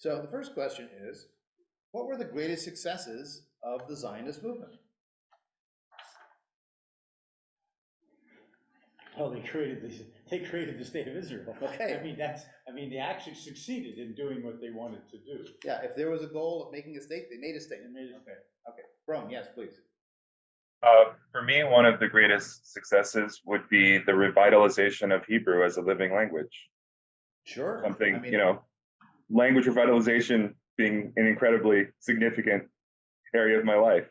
So the first question is, what were the greatest successes of the Zionist movement? Well, they created the state of Israel. Okay. They actually succeeded in doing what they wanted to do. Yeah, if there was a goal of making a state, they made a state. Okay. Ron, yes, please. For me, one of the greatest successes would be the revitalization of Hebrew as a living language. Sure. Something, language revitalization being an incredibly significant area of my life.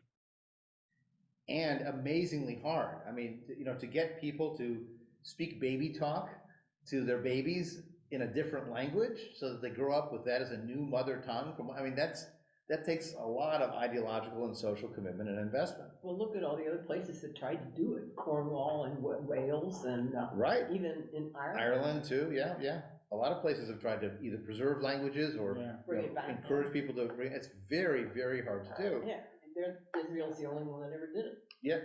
And amazingly hard. I mean, to get people to speak baby talk to their babies in a different language so that they grow up with that as a new mother tongue. That takes a lot of ideological and social commitment and investment. Well, look at all the other places that tried to do it. Cornwall and Wales and right. Even in Ireland. Ireland too, yeah. A lot of places have tried to either preserve languages or bring it back. Encourage people to bring it. It's very, very hard to do. Yeah, Israel's the only one that ever did it. Yeah.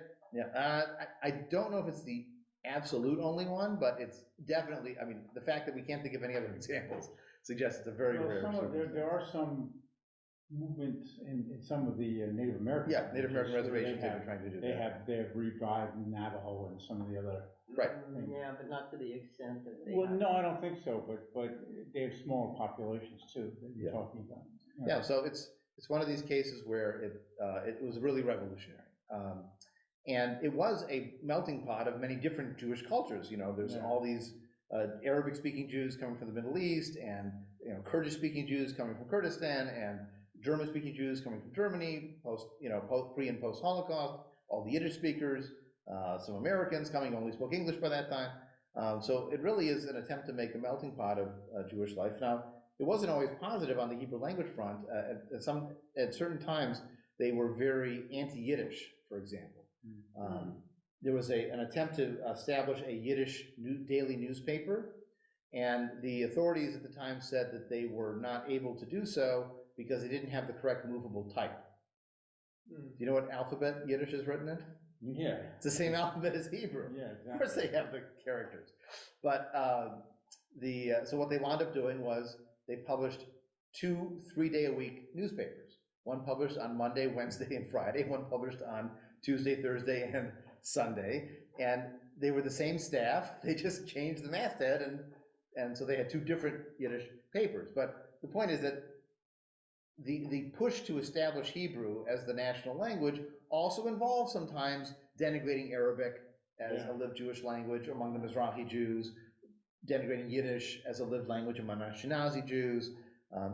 I don't know if it's the absolute only one, but it's definitely, the fact that we can't think of any other examples suggests it's a very rare. There are some movements in some of the Native American. Yeah, Native American reservations have been trying to do that. They have revived Navajo and some of the other. Right. Yeah, but not to the extent that they. Well, no, I don't think so. But they have smaller populations too that you're talking about. Yeah, so it's one of these cases where it was really revolutionary. And it was a melting pot of many different Jewish cultures. There's all these Arabic-speaking Jews coming from the Middle East, and Kurdish-speaking Jews coming from Kurdistan, and German-speaking Jews coming from Germany, pre and post-Holocaust. All the Yiddish speakers, some Americans coming who only spoke English by that time. So it really is an attempt to make a melting pot of Jewish life. Now, it wasn't always positive on the Hebrew language front. At certain times, they were very anti-Yiddish, for example. There was an attempt to establish a Yiddish daily newspaper, and the authorities at the time said that they were not able to do so because they didn't have the correct movable type. Do you know what alphabet Yiddish is written in? Yeah. It's the same alphabet as Hebrew. Yeah, exactly. Of course they have the characters. But so what they wound up doing was they published 2 3-day-a-week newspapers. One published on Monday, Wednesday, and Friday. One published on Tuesday, Thursday, and Sunday. And they were the same staff. They just changed the masthead, and so they had 2 different Yiddish papers. But the point is that the push to establish Hebrew as the national language also involves sometimes denigrating Arabic as a lived Jewish language among the Mizrahi Jews, denigrating Yiddish as a lived language among Ashkenazi Jews.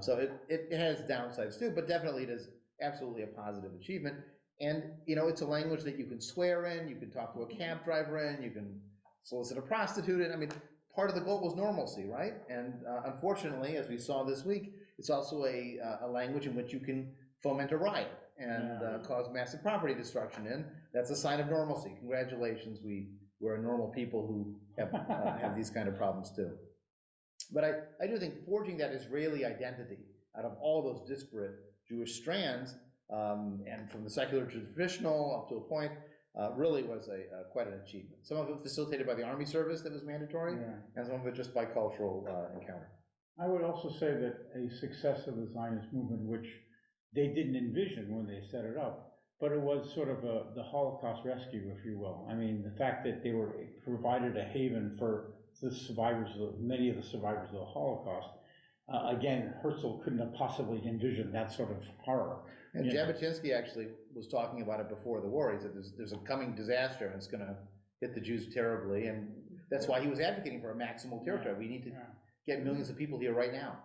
So it has downsides too, but definitely it is absolutely a positive achievement. And it's a language that you can swear in, you can talk to a cab driver in, you can solicit a prostitute in. Part of the goal was normalcy, right? And unfortunately, as we saw this week, it's also a language in which you can foment a riot and cause massive property destruction in. That's a sign of normalcy. Congratulations, we're a normal people who have these kind of problems too. But I do think forging that Israeli identity out of all those disparate Jewish strands, and from the secular to the traditional up to a point, really was quite an achievement. Some of it facilitated by the army service that was mandatory, and some of it just by cultural encounter. I would also say that a success of the Zionist movement, which they didn't envision when they set it up, but it was sort of the Holocaust rescue, if you will. The fact that they were provided a haven for the survivors, many of the survivors of the Holocaust. Again, Herzl couldn't have possibly envisioned that sort of horror. And Jabotinsky actually was talking about it before the war. He said there's a coming disaster and it's going to hit the Jews terribly, and that's why he was advocating for a maximal territory. We need to get millions of people here right now.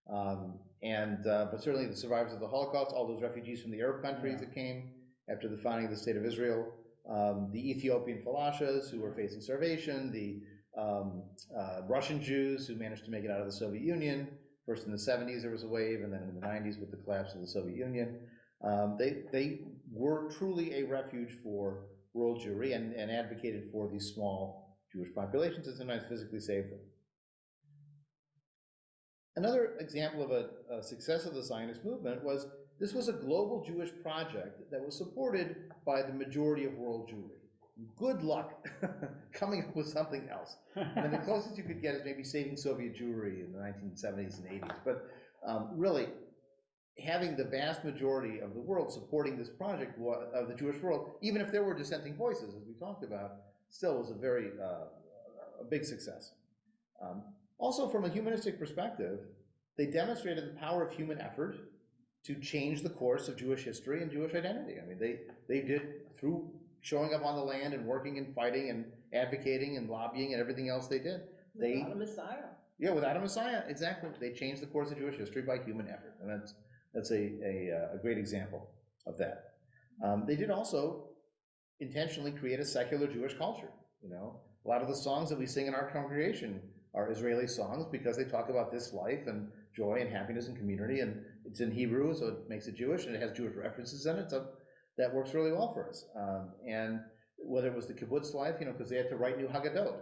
But certainly the survivors of the Holocaust, all those refugees from the Arab countries that came after the founding of the State of Israel, the Ethiopian falashas who were facing starvation, the Russian Jews who managed to make it out of the Soviet Union. First in the 70s there was a wave, and then in the 90s with the collapse of the Soviet Union. They were truly a refuge for world Jewry and advocated for these small Jewish populations and sometimes physically saved them. Another example of a success of the Zionist movement was this was a global Jewish project that was supported by the majority of world Jewry. Good luck coming up with something else. The closest you could get is maybe saving Soviet Jewry in the 1970s and 80s. But really having the vast majority of the world supporting this project of the Jewish world, even if there were dissenting voices, as we talked about, still was a very a big success. Also, from a humanistic perspective, they demonstrated the power of human effort to change the course of Jewish history and Jewish identity. I mean, they did, through showing up on the land and working and fighting and advocating and lobbying and everything else they did. Without a Messiah. Yeah, without a Messiah, exactly. They changed the course of Jewish history by human effort, and that's a great example of that. They did also intentionally create a secular Jewish culture. You know, a lot of the songs that we sing in our congregation are Israeli songs because they talk about this life and joy and happiness and community, and it's in Hebrew, so it makes it Jewish, and it has Jewish references in it, so that works really well for us. And whether it was the kibbutz life, you know, because they had to write new Haggadot,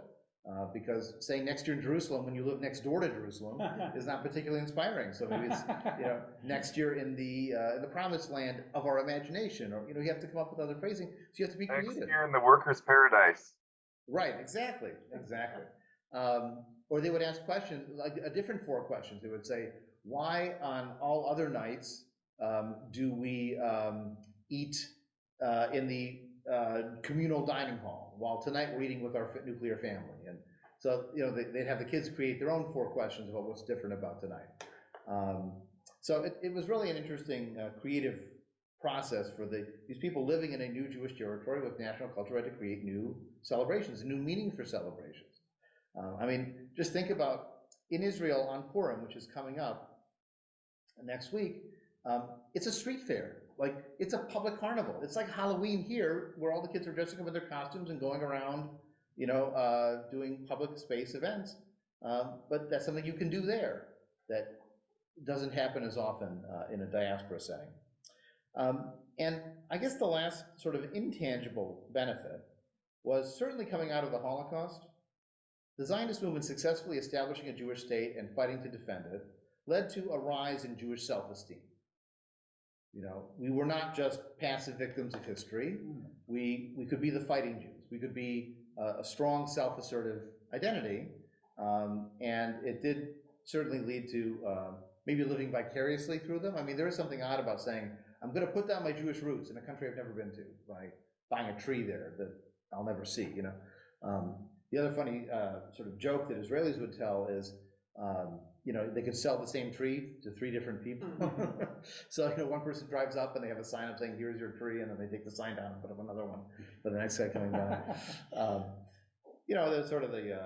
because saying next year in Jerusalem when you live next door to Jerusalem is not particularly inspiring. So maybe it's, you know, next year in the promised land of our imagination, or, you know, you have to come up with other phrasing, so you have to be creative. Next year in the workers' paradise. Right, exactly. Or they would ask questions, like a different 4 questions. They would say, why on all other nights do we eat in the communal dining hall, while tonight we're eating with our nuclear family? And so, you know, they'd have the kids create their own 4 questions about what's different about tonight. So it was really an interesting creative process for these people living in a new Jewish territory with national culture had to create new celebrations, new meaning for celebrations. I mean, just think about in Israel on Purim, which is coming up next week, it's a street fair. Like, it's a public carnival. It's like Halloween here, where all the kids are dressing up in their costumes and going around, you know, doing public space events. But that's something you can do there that doesn't happen as often in a diaspora setting. And I guess the last sort of intangible benefit was certainly coming out of the Holocaust. The Zionist movement successfully establishing a Jewish state and fighting to defend it led to a rise in Jewish self-esteem. You know, we were not just passive victims of history. We could be the fighting Jews. We could be a strong self-assertive identity, and it did certainly lead to maybe living vicariously through them. I mean, there is something odd about saying, I'm going to put down my Jewish roots in a country I've never been to by buying a tree there that I'll never see, you know. The other funny sort of joke that Israelis would tell is, you know, they could sell the same tree to 3 different people. So, you know, one person drives up and they have a sign up saying, here's your tree, and then they take the sign down and put up another one for the next guy coming by. You know, there's sort of the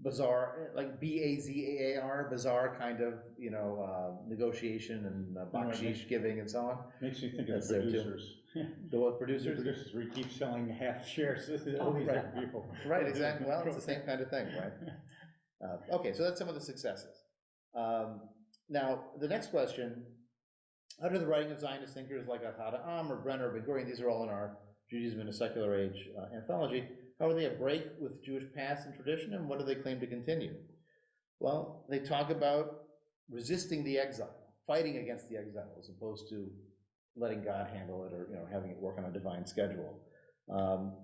bizarre, like BAZAAR, bizarre kind of, you know, negotiation and bakshish giving and so on. Makes me think of the producers. The what producers? The producers, we keep selling half shares to all these different people. Right, exactly. Well, it's the same kind of thing, right? Okay, so that's some of the successes. Now, the next question, under the writing of Zionist thinkers like Adam or Brenner or Ben Gurion, these are all in our Judaism in a Secular Age anthology, how are they a break with Jewish past and tradition, and what do they claim to continue? Well, they talk about resisting the exile, fighting against the exile, as opposed to letting God handle it or, you know, having it work on a divine schedule.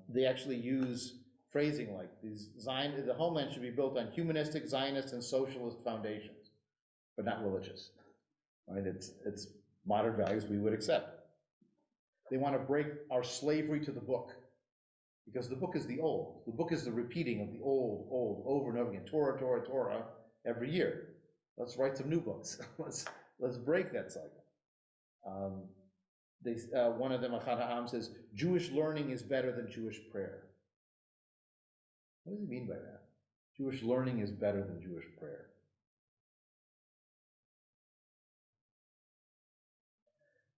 They actually use phrasing like the homeland should be built on humanistic, Zionist, and socialist foundations, but not religious. Right? It's modern values we would accept. They want to break our slavery to the book, because the book is the old. The book is the repeating of the old, over and over again. Torah, Torah, Torah, every year. Let's write some new books. let's break that cycle. One of them, Hadash, says, Jewish learning is better than Jewish prayer. What does he mean by that? Jewish learning is better than Jewish prayer.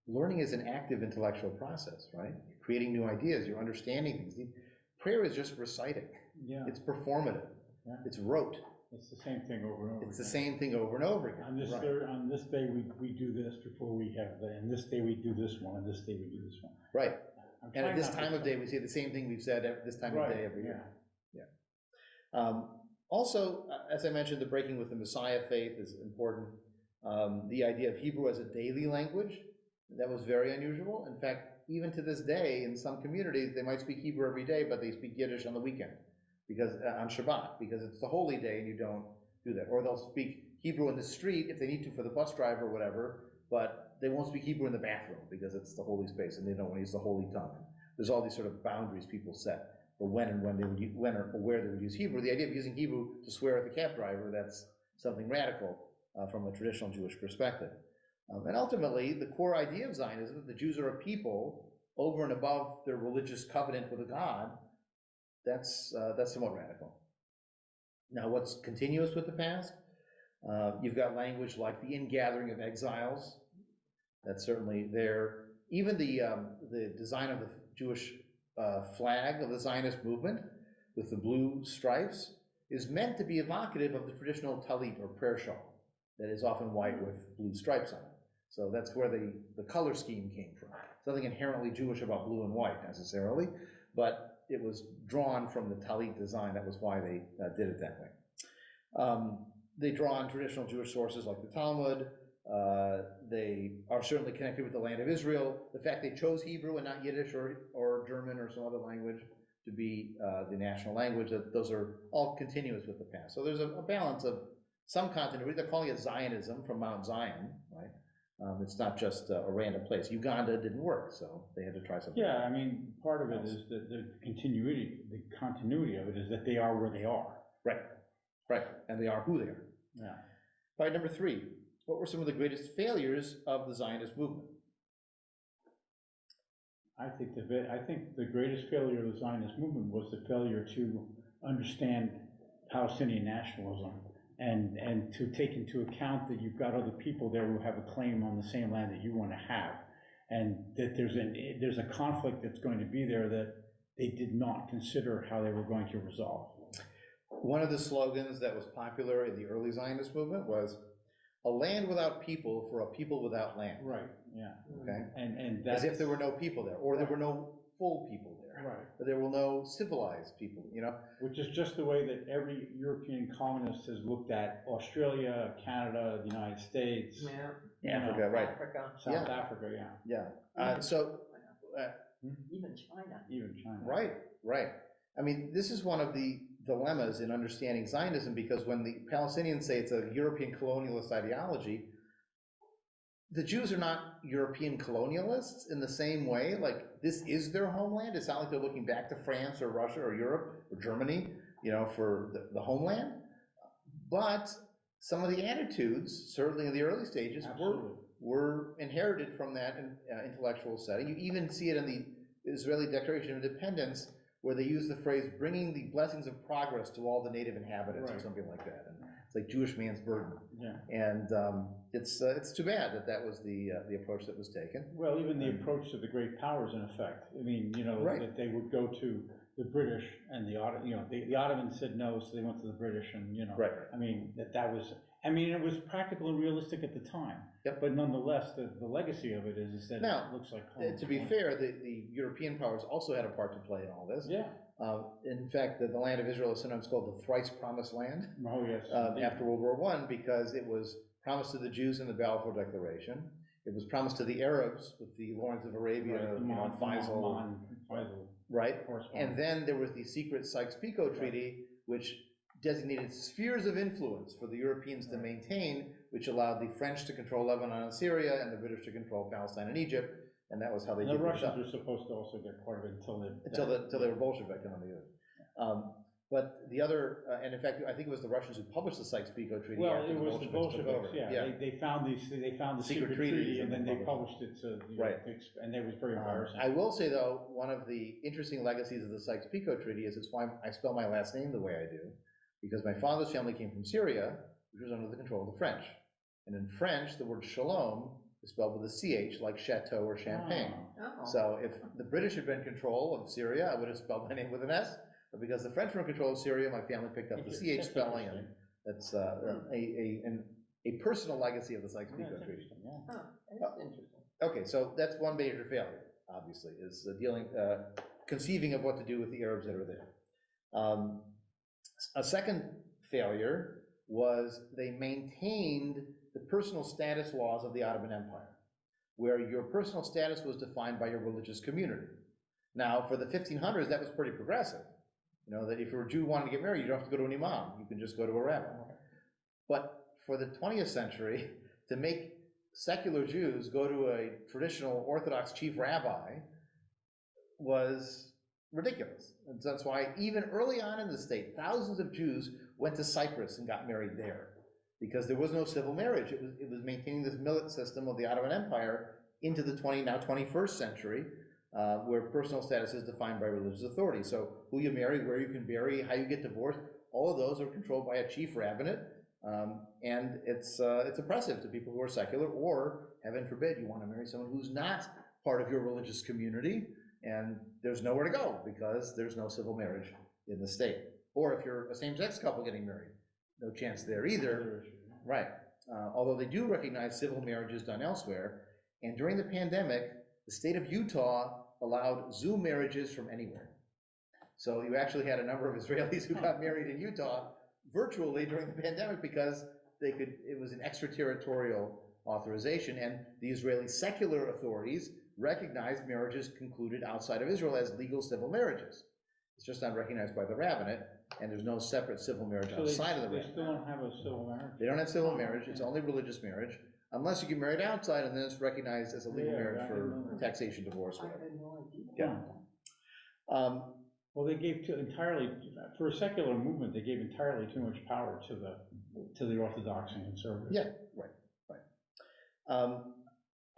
Learning is an active intellectual process, right? You're creating new ideas, you're understanding things. Prayer is just reciting. Yeah. It's performative. Yeah. It's rote. It's the same thing over and over again. It's the same thing over and over again. On this day we do this before we have that, and this day we do this one, and this day we do this one. Right. And at this time of day we say the same thing we've said at this time of day every year. Yeah. Also, as I mentioned, the breaking with the Messiah faith is important. The idea of Hebrew as a daily language, that was very unusual. In fact, even to this day, in some communities, they might speak Hebrew every day, but they speak Yiddish on the weekend, because on Shabbat, because it's the holy day and you don't do that. Or they'll speak Hebrew in the street if they need to for the bus driver or whatever, but they won't speak Hebrew in the bathroom because it's the holy space and they don't want to use the holy tongue. There's all these sort of boundaries people set for when or where they would use Hebrew. The idea of using Hebrew to swear at the cab driver, that's something radical from a traditional Jewish perspective. And ultimately, the core idea of Zionism, that the Jews are a people over and above their religious covenant with a God, that's somewhat radical. Now, what's continuous with the past? You've got language like the ingathering of exiles. That's certainly there. Even the design of the Jewish flag of the Zionist movement with the blue stripes is meant to be evocative of the traditional talit or prayer shawl that is often white with blue stripes on it. So that's where the color scheme came from. It's nothing inherently Jewish about blue and white necessarily, but it was drawn from the talit design. That was why they did it that way. They draw on traditional Jewish sources like the Talmud. They are certainly connected with the land of Israel. The fact they chose Hebrew and not Yiddish or German or some other language to be the national language, those are all continuous with the past. So there's a balance of some continuity. They're calling it Zionism from Mount Zion, right? It's not just a random place. Uganda didn't work, so they had to try something. Yeah, I mean, part of it is the continuity of it is that they are where they are. Right, and they are who they are. Yeah. All right, number 3. What were some of the greatest failures of the Zionist movement? I think the greatest failure of the Zionist movement was the failure to understand Palestinian nationalism and to take into account that you've got other people there who have a claim on the same land that you want to have, and that there's a conflict that's going to be there that they did not consider how they were going to resolve. One of the slogans that was popular in the early Zionist movement was a land without people for a people without land. Right, yeah. Okay? And as if there were no people there, or there were no full people there. Right. There were no civilized people, you know? Which is just the way that every European colonist has looked at Australia, Canada, the United States. Africa, right. South Africa, Yeah. Even China. Even China. Right. I mean, this is one of the dilemmas in understanding Zionism, because when the Palestinians say it's a European colonialist ideology, the Jews are not European colonialists in the same way. Like, this is their homeland. It's not like they're looking back to France or Russia or Europe or Germany, you know, for the homeland. But some of the attitudes, certainly in the early stages, were inherited from that intellectual setting. You even see it in the Israeli Declaration of Independence, where they use the phrase "bringing the blessings of progress to all the native inhabitants," or something like that. And it's like Jewish man's burden. Yeah. And it's too bad that was the approach that was taken. Well, even the approach to the great powers, in effect. I mean, you know, that they would go to the British and the Ottomans said no, so they went to the British, and I mean that was. I mean, it was practical and realistic at the time. Yep. But nonetheless, the legacy of it is that it looks like. To be fair, the European powers also had a part to play in all this. Yeah. In fact, the land of Israel is sometimes called the thrice promised land. Oh, yes. After World War I, because it was promised to the Jews in the Balfour Declaration. It was promised to the Arabs with the Lawrence of Arabia, Faisal. Right. And then there was the secret Sykes-Picot Treaty, which designated spheres of influence for the Europeans to maintain, which allowed the French to control Lebanon and Syria, and the British to control Palestine and Egypt, and that was how they did it. The Russians were supposed to also get part of it until they were Bolshevik on the other. But the other, and in fact, I think it was the Russians who published the Sykes-Picot Treaty. Well, it was the Bolsheviks. Yeah. They found the secret treaty, and then they published it. So and it was very embarrassing. I will say though, one of the interesting legacies of the Sykes-Picot Treaty is it's why I spell my last name the way I do, because my father's family came from Syria, which was under the control of the French. And in French, the word shalom is spelled with a CH, like chateau or champagne. Oh. So if the British had been in control of Syria, I would have spelled my name with an S. But because the French were in control of Syria, my family picked up the CH spelling, and that's a personal legacy of the Sykes-Picot Treaty. That's interesting. Okay, so that's one major failure, obviously, is conceiving of what to do with the Arabs that are there. A second failure was they maintained the personal status laws of the Ottoman Empire, where your personal status was defined by your religious community. Now, for the 1500s, that was pretty progressive. You know, that if you're a Jew wanting to get married, you don't have to go to an imam. You can just go to a rabbi. But for the 20th century to make secular Jews go to a traditional Orthodox chief rabbi was ridiculous. And that's why even early on in the state, thousands of Jews went to Cyprus and got married there, because there was no civil marriage. It was maintaining this millet system of the Ottoman Empire into the now 21st century, where personal status is defined by religious authority. So who you marry, where you can marry, how you get divorced, all of those are controlled by a chief rabbinate, and it's oppressive to people who are secular, or heaven forbid, you want to marry someone who's not part of your religious community, and there's nowhere to go because there's no civil marriage in the state. Or if you're a same-sex couple getting married, no chance there either. Right. Although they do recognize civil marriages done elsewhere. And during the pandemic, the state of Utah allowed Zoom marriages from anywhere. So you actually had a number of Israelis who got married in Utah virtually during the pandemic because it was an extraterritorial authorization, and the Israeli secular authorities recognized marriages concluded outside of Israel as legal civil marriages. It's just not recognized by the rabbinate, and there's no separate civil marriage outside of the rabbinate. They still don't have a civil marriage? They don't have civil marriage, it's only religious marriage, unless you get married outside, and then it's recognized as a legal marriage for taxation, divorce, whatever. I had no idea. Yeah. Well, they gave for a secular movement, they gave entirely too much power to the Orthodox and conservative. Yeah, right.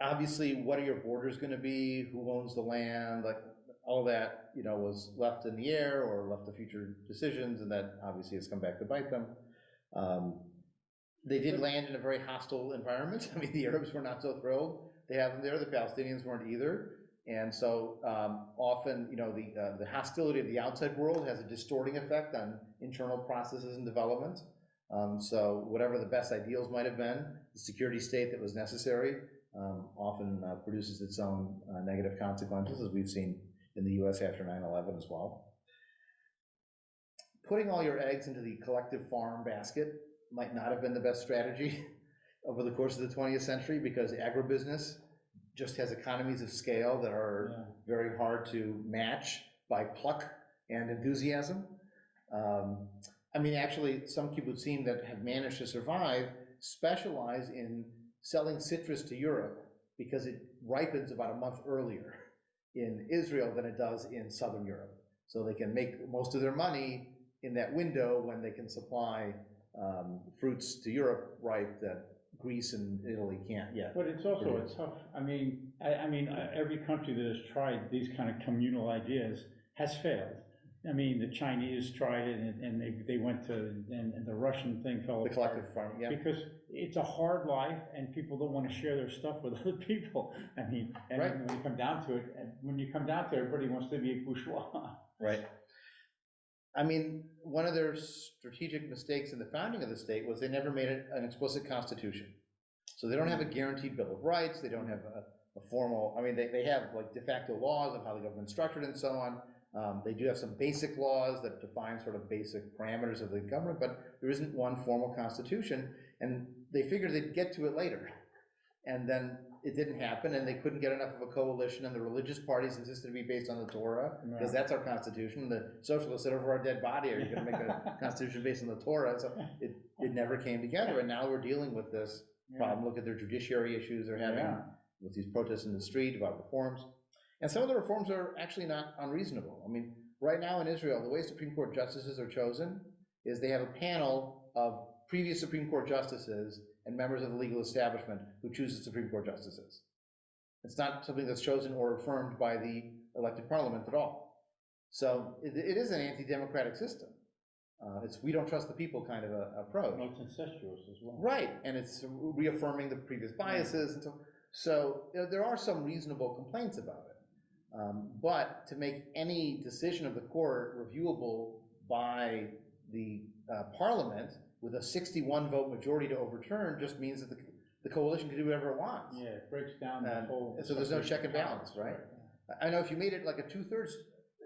Obviously, what are your borders going to be? Who owns the land? Like all that, was left in the air or left to future decisions, and that obviously has come back to bite them. They did land in a very hostile environment. I mean, the Arabs were not so thrilled to have them there. The Palestinians weren't either. And so often, the hostility of the outside world has a distorting effect on internal processes and development. So whatever the best ideals might have been, the security state that was necessary often produces its own negative consequences, as we've seen in the US after 9/11 as well. Putting all your eggs into the collective farm basket might not have been the best strategy over the course of the 20th century, because agribusiness just has economies of scale that are very hard to match by pluck and enthusiasm. I mean, actually, some kibbutzim that have managed to survive specialize in selling citrus to Europe because it ripens about a month earlier in Israel than it does in Southern Europe. So they can make most of their money in that window when they can supply fruits to Europe ripe that Greece and Italy can't yet. But it's also a tough, every country that has tried these kind of communal ideas has failed. I mean, the Chinese tried it, and they went to, and the Russian thing fell apart. The collective farming, yeah. Because it's a hard life, and people don't want to share their stuff with other people. I mean, and right. when you come down to it, everybody wants to be a bourgeois. Right. I mean, one of their strategic mistakes in the founding of the state was they never made it an explicit constitution. So they don't have a guaranteed Bill of Rights, they don't have a formal, they have like de facto laws of how the government's structured and so on. They do have some basic laws that define sort of basic parameters of the government, but there isn't one formal constitution, and they figured they'd get to it later. And then it didn't happen, and they couldn't get enough of a coalition, and the religious parties insisted to be based on the Torah, because that's our constitution. The socialists said, over our dead body, are you going to make a constitution based on the Torah? So it never came together, and now we're dealing with this problem. Look at their judiciary issues they're having with these protests in the street about reforms. And some of the reforms are actually not unreasonable. I mean, right now in Israel, the way Supreme Court justices are chosen is they have a panel of previous Supreme Court justices and members of the legal establishment who choose the Supreme Court justices. It's not something that's chosen or affirmed by the elected parliament at all. So it is an anti-democratic system. It's we don't trust the people kind of approach. Well, it's incestuous as well. Right, and it's reaffirming the previous biases. And so there are some reasonable complaints about it. But to make any decision of the court reviewable by the parliament with a 61-vote majority to overturn just means that the coalition can do whatever it wants. Yeah, it breaks down the whole. So there's no check and balance, right? I know if you made it like a 2/3,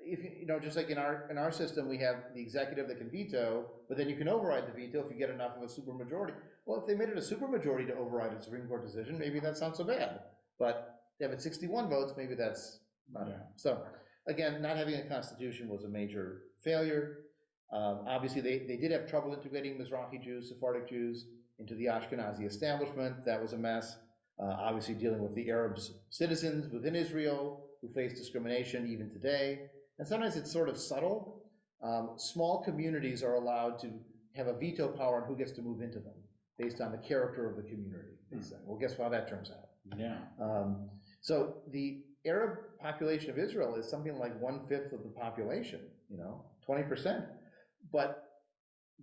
if just like in our system, we have the executive that can veto, but then you can override the veto if you get enough of a supermajority. Well, if they made it a supermajority to override a Supreme Court decision, maybe that's not so bad. But if it's 61 votes, maybe that's not. So again, not having a constitution was a major failure. Obviously, they did have trouble integrating Mizrahi Jews, Sephardic Jews, into the Ashkenazi establishment. That was a mess. Obviously, dealing with the Arab citizens within Israel who face discrimination even today. And sometimes it's sort of subtle. Small communities are allowed to have a veto power on who gets to move into them based on the character of the community. Well, guess how that turns out? Yeah. So the Arab population of Israel is something like 1/5 of the population, 20%. But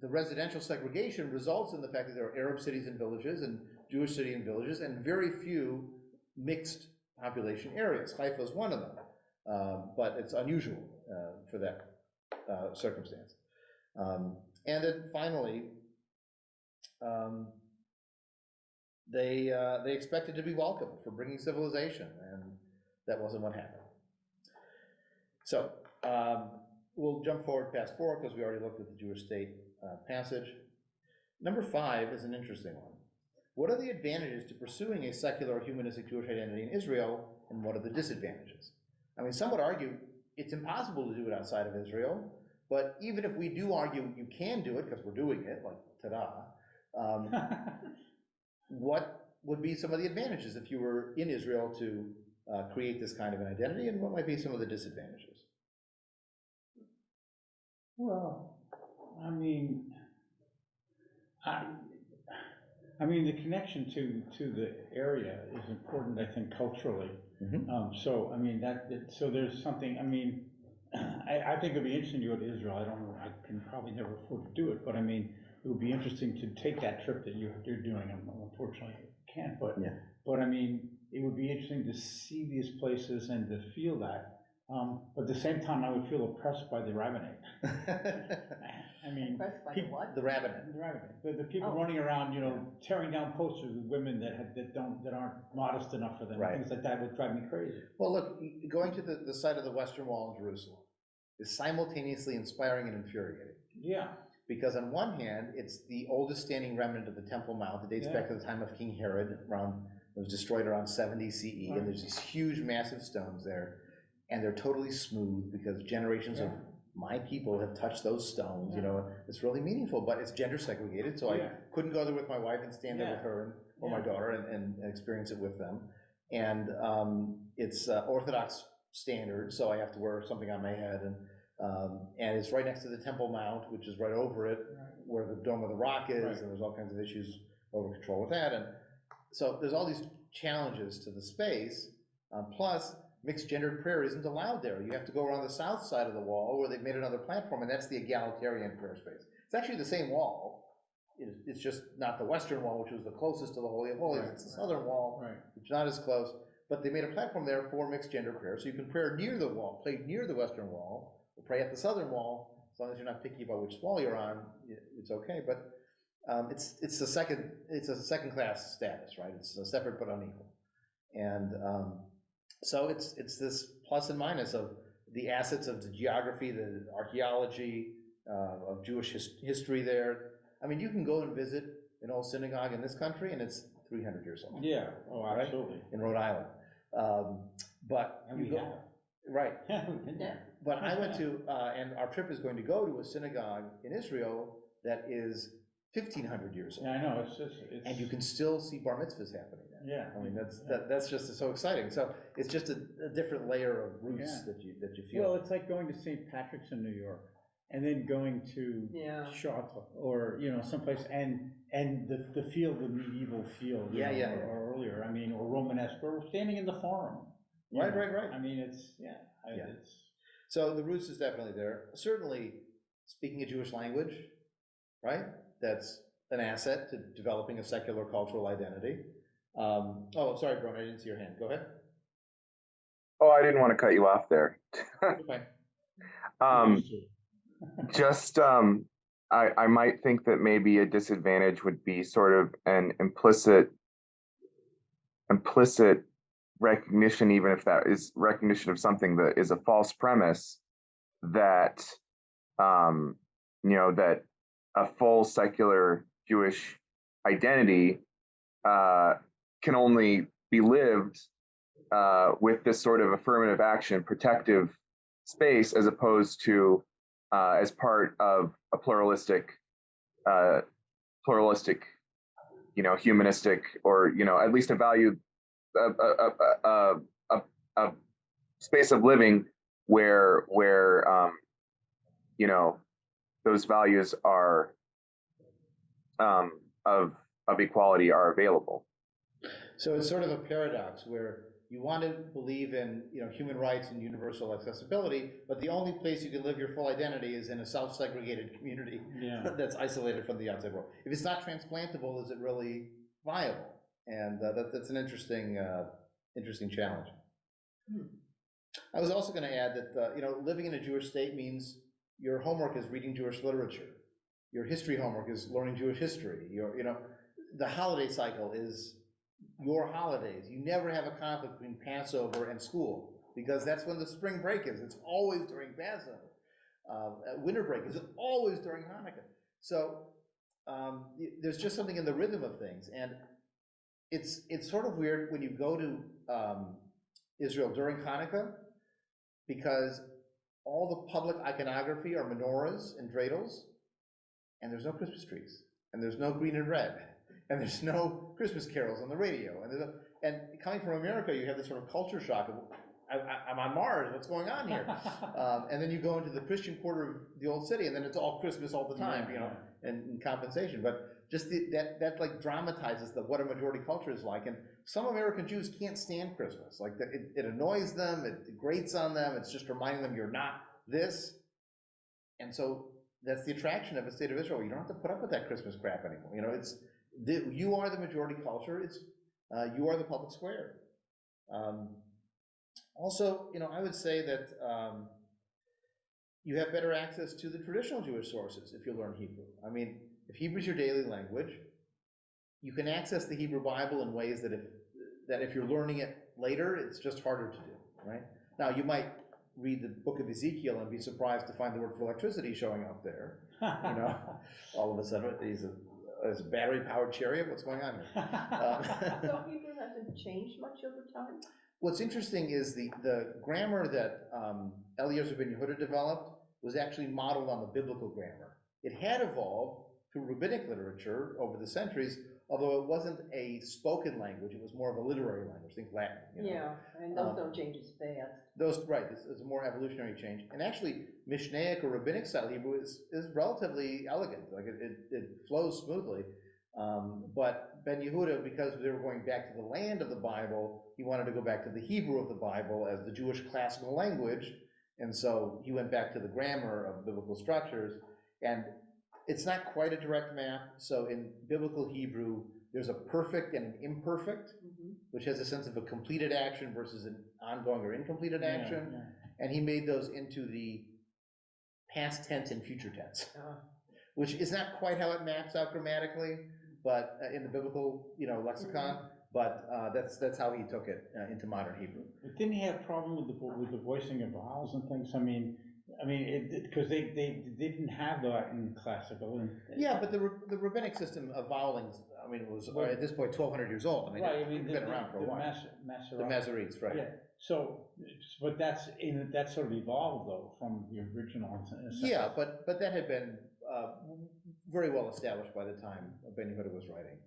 the residential segregation results in the fact that there are Arab cities and villages and Jewish cities and villages and very few mixed population areas. Haifa is one of them, but it's unusual for that circumstance. And then finally, they expected to be welcomed for bringing civilization, and that wasn't what happened. So we'll jump forward past 4 because we already looked at the Jewish state passage. Number 5 is an interesting one. What are the advantages to pursuing a secular humanistic Jewish identity in Israel, and what are the disadvantages? I mean, some would argue it's impossible to do it outside of Israel, but even if we do argue you can do it, because we're doing it, like, ta-da, what would be some of the advantages if you were in Israel to create this kind of an identity, and what might be some of the disadvantages? Well, I mean, the connection to the area is important, I think, culturally. Mm-hmm. So there's something. I mean, I think it'd be interesting to go to Israel. I don't know. I can probably never afford to do it, but I mean, it would be interesting to take that trip that you're doing. Unfortunately, I can't. But I mean, it would be interesting to see these places and to feel that. But at the same time, I would feel oppressed by the rabbinate. I mean, Oppressed by the what? The rabbinate. The rabbinate. The people running around, tearing down posters with women that aren't modest enough for them. Right. Things like that would drive me crazy. Well, look, going to the site of the Western Wall in Jerusalem is simultaneously inspiring and infuriating. Yeah. Because on one hand, it's the oldest standing remnant of the Temple Mount. It dates back to the time of King Herod. It was destroyed around 70 CE, and there's these huge, massive stones there. And they're totally smooth because generations of my people have touched those stones. It's really meaningful, but it's gender segregated, so I couldn't go there with my wife and stand there with her or my daughter and experience it with them. And it's Orthodox standard, so I have to wear something on my head, and it's right next to the Temple Mount, which is right over it, where the Dome of the Rock is, and there's all kinds of issues over control with that. And so there's all these challenges to the space, plus mixed gendered prayer isn't allowed there. You have to go around the south side of the wall where they've made another platform, and that's the egalitarian prayer space. It's actually the same wall. It's just not the western wall, which was the closest to the Holy of Holies. It's the southern wall, which is not as close. But they made a platform there for mixed gender prayer, so you can pray near the wall, pray near the western wall, or pray at the southern wall. As long as you're not picky about which wall you're on, it's okay. But it's a second class status, right? It's a separate but unequal, and so it's this plus and minus of the assets of the geography, the archaeology, of Jewish history there. I mean, you can go and visit an old synagogue in this country, and it's 300 years old. Yeah, oh, absolutely. Right? In Rhode Island. But and you go, right. But I went to, and our trip is going to go to a synagogue in Israel that is 1,500 years old. Yeah, I know. It's and you can still see bar mitzvahs happening there. Yeah. I mean, that's just so exciting. So it's just a different layer of roots that you feel. Well, it's like going to St. Patrick's in New York, and then going to Chartres or someplace, and the feel, the medieval feel, or earlier. I mean, or Romanesque, or we're standing in the Forum. Right. I mean, it's So the roots is definitely there. Certainly, speaking a Jewish language, right? That's an asset to developing a secular cultural identity. Oh, sorry, Bron, I didn't see your hand. Go ahead. Oh, I didn't want to cut you off there. Okay. I might think that maybe a disadvantage would be sort of an implicit recognition, even if that is recognition of something that is a false premise, that that a full secular Jewish identity can only be lived with this sort of affirmative action, protective space, as opposed to as part of a pluralistic, humanistic, or at least a value, a space of living where those values are of equality are available. So it's sort of a paradox where you want to believe in human rights and universal accessibility, but the only place you can live your full identity is in a self-segregated community that's isolated from the outside world. If it's not transplantable, is it really viable? And that's an interesting challenge. I was also going to add that living in a Jewish state means your homework is reading Jewish literature. Your history homework is learning Jewish history. The holiday cycle is your holidays. You never have a conflict between Passover and school, because that's when the spring break is. It's always during Passover. Winter break is always during Hanukkah. So there's just something in the rhythm of things, and it's sort of weird when you go to Israel during Hanukkah, because all the public iconography are menorahs and dreidels, and there's no Christmas trees, and there's no green and red, and there's no Christmas carols on the radio, and coming from America, you have this sort of culture shock of, I'm on Mars, what's going on here? And then you go into the Christian quarter of the old city, and then it's all Christmas all the time, and compensation. But just that like dramatizes what a majority culture is like. And some American Jews can't stand Christmas. Like it annoys them, it grates on them. It's just reminding them you're not this. And so that's the attraction of a state of Israel. You don't have to put up with that Christmas crap anymore. You are the majority culture. You are the public square. Also, I would say that you have better access to the traditional Jewish sources if you learn Hebrew. I mean, if Hebrew is your daily language, you can access the Hebrew Bible in ways that if you're learning it later, it's just harder to do, right? Now, you might read the book of Ezekiel and be surprised to find the word for electricity showing up there. All of a sudden, there's a battery-powered chariot. What's going on here? So Hebrew hasn't changed much over time? What's interesting is the grammar that Eliezer ben Yehuda developed was actually modeled on the biblical grammar. It had evolved through rabbinic literature over the centuries, although it wasn't a spoken language, it was more of a literary language, think Latin. Yeah, and those don't change as fast. Right, this is a more evolutionary change. And actually, Mishnaic or rabbinic style Hebrew is relatively elegant, like it flows smoothly. But Ben Yehuda, because they were going back to the land of the Bible, he wanted to go back to the Hebrew of the Bible as the Jewish classical language, and so he went back to the grammar of biblical structures. And it's not quite a direct map, so in biblical Hebrew, there's a perfect and an imperfect, which has a sense of a completed action versus an ongoing or incompleted action, and he made those into the past tense and future tense, which is not quite how it maps out grammatically, but in the biblical, lexicon. But that's how he took it into modern Hebrew. But didn't he have a problem with the voicing of vowels and things? I mean, because they didn't have that in classical. Yeah, but the rabbinic system of voweling, it was at this point 1,200 years old. It's been around for a while. The Masoretes, right? Yeah. So, but that's sort of evolved though from the original. Yeah, but that had been very well established by the time Ben Yehuda was writing.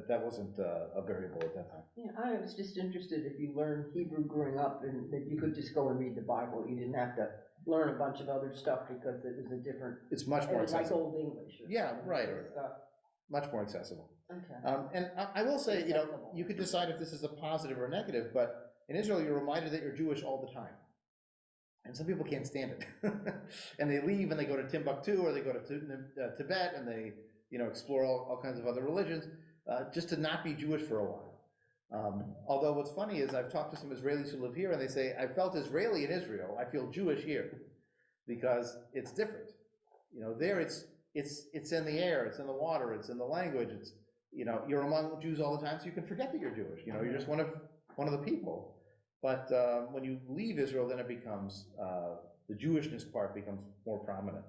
That wasn't a variable at that time. Yeah, I was just interested if you learned Hebrew growing up and that you could just go and read the Bible. You didn't have to learn a bunch of other stuff because it was a different. It's much more accessible. Like Old English. Yeah, right. Much more accessible. Okay. And I will say, you could decide if this is a positive or a negative, but in Israel, you're reminded that you're Jewish all the time. And some people can't stand it. And they leave and they go to Timbuktu or they go to Tibet and they, explore all kinds of other religions. Just to not be Jewish for a while. Although what's funny is I've talked to some Israelis who live here and they say, I felt Israeli in Israel, I feel Jewish here, because it's different. There it's in the air, it's in the water, it's in the language, it's, you're among Jews all the time, so you can forget that you're Jewish, you're just one of the people. But when you leave Israel, then it becomes, the Jewishness part becomes more prominent.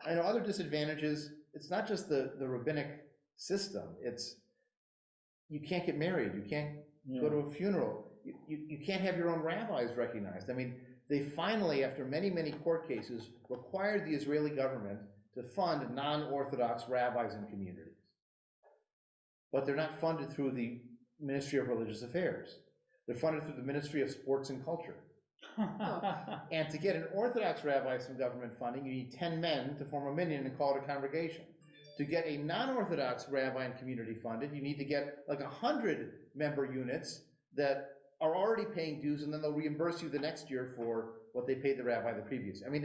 I know other disadvantages, it's not just the rabbinic system. It's you can't get married. You can't go to a funeral. You can't have your own rabbis recognized. they finally, after many, many court cases, required the Israeli government to fund non-Orthodox rabbis and communities. But they're not funded through the Ministry of Religious Affairs. They're funded through the Ministry of Sports and Culture. And to get an Orthodox rabbi some government funding, you need 10 men to form a minyan and call it a congregation. To get a non-Orthodox rabbi and community funded, you need to get like 100 member units that are already paying dues, and then they'll reimburse you the next year for what they paid the rabbi the previous. I mean,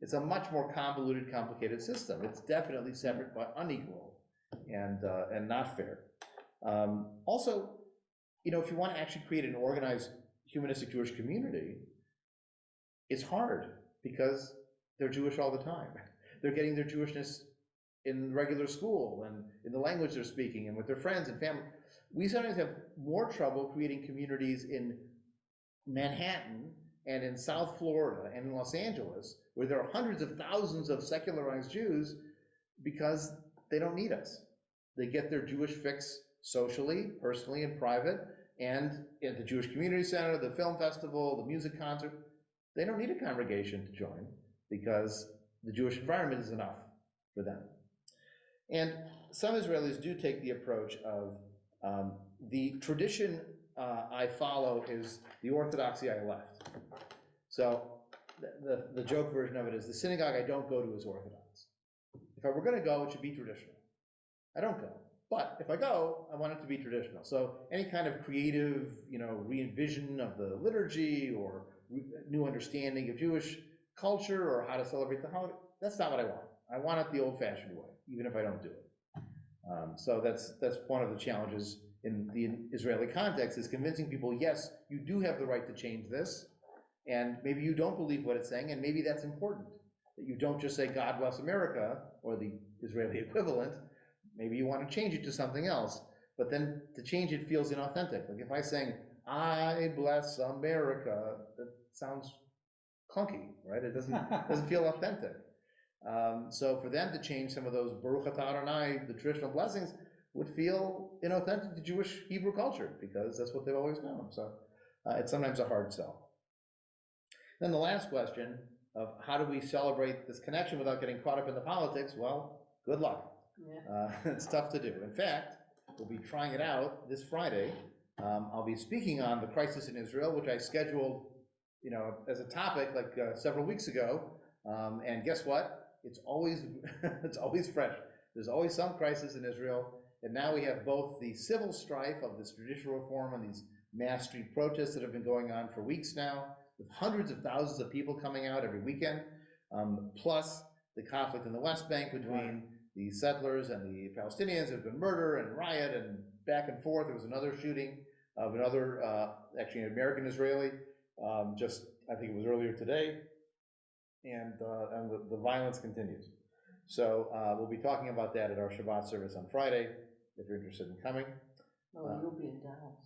it's a much more convoluted, complicated system. It's definitely separate but unequal and not fair. Also, you know, if you want to actually create an organized humanistic Jewish community, it's hard because they're Jewish all the time. They're getting their Jewishness in regular school and in the language they're speaking and with their friends and family. We sometimes have more trouble creating communities in Manhattan and in South Florida and in Los Angeles, where there are hundreds of thousands of secularized Jews, because they don't need us. They get their Jewish fix socially, personally, and private, and at the Jewish Community Center, the film festival, the music concert. They don't need a congregation to join because the Jewish environment is enough for them. And some Israelis do take the approach of the tradition I follow is the orthodoxy I left. So the joke version of it is the synagogue I don't go to is Orthodox. If I were going to go, it should be traditional. I don't go. But if I go, I want it to be traditional. So any kind of creative, you know, re-envision of the liturgy or new understanding of Jewish culture or how to celebrate the holiday, that's not what I want. I want it the old-fashioned way, even if I don't do it. So that's one of the challenges in the Israeli context, is convincing people, yes, you do have the right to change this, and maybe you don't believe what it's saying, and maybe that's important, that you don't just say, God bless America, or the Israeli equivalent. Maybe you want to change it to something else, but then to change it feels inauthentic. Like if I sing, I bless America, that sounds clunky, right? It doesn't feel authentic. So for them to change some of those Baruch Atah Adonai, the traditional blessings, would feel inauthentic to Jewish Hebrew culture, because that's what they've always known. So it's sometimes a hard sell. Then the last question of how do we celebrate this connection without getting caught up in the politics? Well, good luck. Yeah. It's tough to do. In fact, we'll be trying it out this Friday. I'll be speaking on the crisis in Israel, which I scheduled, you know, as a topic like several weeks ago. And guess what? It's always it's always fresh. There's always some crisis in Israel, and now we have both the civil strife of this judicial reform and these mass street protests that have been going on for weeks now, with hundreds of thousands of people coming out every weekend, plus the conflict in the West Bank between the settlers and the Palestinians. There's been murder and riot and back and forth. There was another shooting of another, actually an American Israeli, just I think it was earlier today. And the violence continues. So we'll be talking about that at our Shabbat service on Friday, if you're interested in coming. Oh, you'll be in Dallas.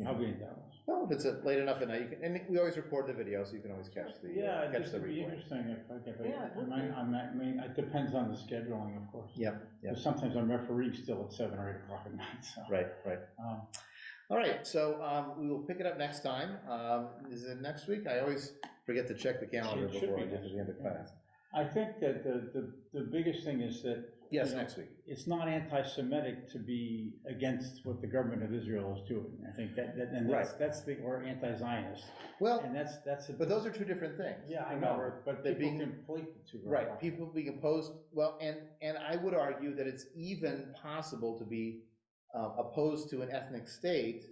I'll be in Dallas. Well, if it's late enough at night, you can, and we always record the video, so you can always catch the catch the it'd be replay. interesting if I get Yeah, I mean, it depends on the scheduling, of course. Yep. Because sometimes I'm refereeing still at 7 or 8 o'clock at night. So. Right. All right, so we will pick it up next time. Is it next week? I always forget to check the calendar before I get to the end of class. I think that the biggest thing is that next week. It's not anti-Semitic to be against what the government of Israel is doing. I think or anti-Zionist. Well, and that's but those are two different things. Yeah, I know, but people conflate the two. Right, people being opposed. Well, and I would argue that it's even possible to be opposed to an ethnic state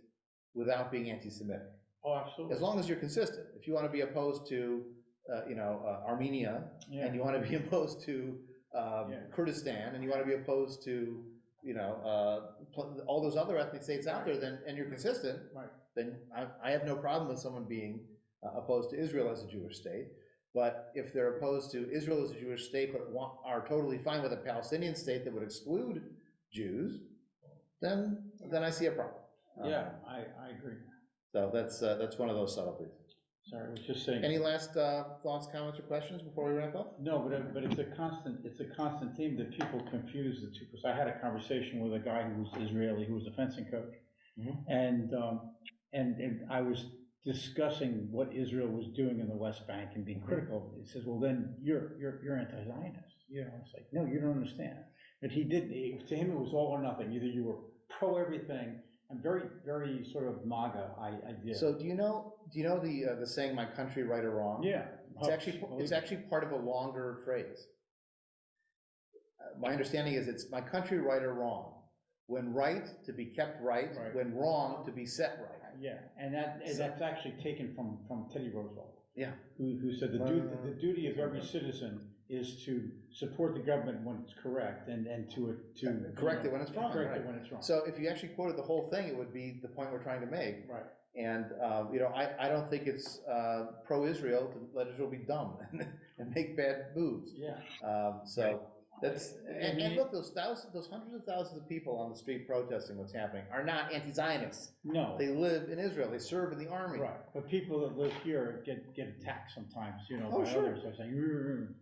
without being anti-Semitic. Oh, absolutely. As long as you're consistent. If you want to be opposed to, Armenia, and you want to be opposed to Kurdistan, and you want to be opposed to, all those other ethnic states out there, and you're consistent, then I have no problem with someone being opposed to Israel as a Jewish state. But if they're opposed to Israel as a Jewish state, but are totally fine with a Palestinian state that would exclude Jews, then I see a problem. I agree. So that's one of those subtleties. Sorry, I was just saying. Any last thoughts, comments, or questions before we wrap up? No, but it's a constant theme that people confuse the two. Because I had a conversation with a guy who was Israeli, who was a fencing coach, and I was discussing what Israel was doing in the West Bank and being critical of it, he says, well, then you're anti-Zionist. You know, it's like, no, you don't understand. But he did, to him, it was all or nothing. Either you were pro everything and very, very sort of MAGA idea. So do you know the saying, "My country, right or wrong"? Yeah. It's actually part of a longer phrase. My understanding is it's "my country, right or wrong." When right, to be kept right. When wrong, to be set right. Yeah, and that's actually taken from Teddy Roosevelt. Yeah. Who said the duty of every citizen is to support the government when it's correct and to correct it when it's wrong. Correct it when it's wrong. So if you actually quoted the whole thing, it would be the point we're trying to make. Right. And I don't think it's pro-Israel to let Israel be dumb and make bad moves. Yeah. So that's and look, those hundreds of thousands of people on the street protesting what's happening are not anti-Zionists. No. They live in Israel. They serve in the army. Right. But people that live here get attacked sometimes, by sure. others. They're saying,